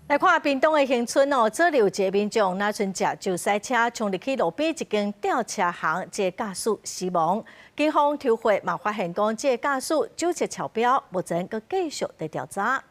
來看屏東的恆春哦，這裡有一個民眾拿剩食酒塞車衝入去路邊一間吊車行，這個駕駛死亡。警方調回嘛發現講，這個駕駛酒測超標，目前閣繼續在調查。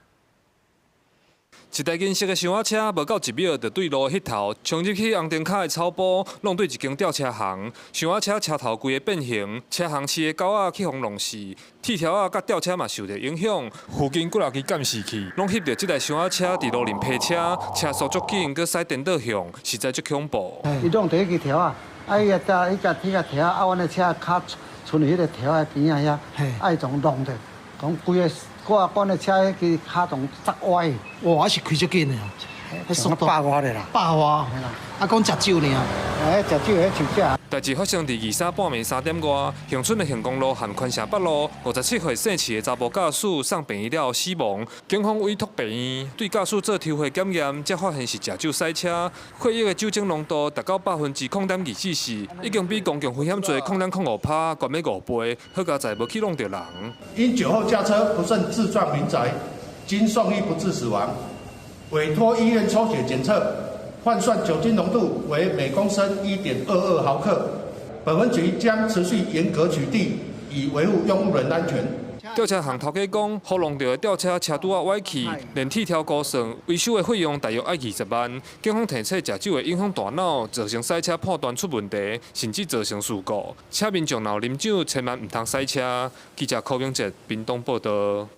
一台銀色的箱仔車，無到1秒就對路迄頭衝入去紅燈卡的草埔，弄對一間吊車行。箱仔車車頭規個變形，車行飼的狗仔去互弄死，鐵條仔甲吊車嘛受到影響。附近幾落支監視器，攏翕到這台箱仔車佇路面劈車，車速足緊，閣駛顛倒向，實在足恐怖。伊弄第一支條啊，伊個條啊，阮的車卡剩迄個條的邊啊遐，種弄的，講規個我的車迄個卡種砸歪。哇，是開足緊的哦，迄速度100外的啦，100外，啊，講食酒呢，食酒迄酒駕。代志發生佇23半暝3點外，恆春的恆公路和寬城北路，57歲姓徐的查甫駕駛送病院了後死亡。警方委託病院對駕駛做抽血檢驗，才發現是食酒塞車，血液的酒精濃度達到0.2%，已經比公共危險罪0.05%懸要5倍，好佳在無去弄到人。因酒後駕車不慎自撞民宅，經送醫不治死亡，委託醫院抽血檢測。換算酒精濃度為每公升1.22毫克，本分局將持續嚴格取締，以維護用戶人安全。吊車行頭家講，好弄到的吊車車拄仔歪去，連鐵條估算維修的費用大約要20萬。警方提測食酒會影響大腦，造成賽車判斷出問題，甚至造成事故。車民眾若有啉酒，千萬唔通賽車。記者柯明哲，屏東報道。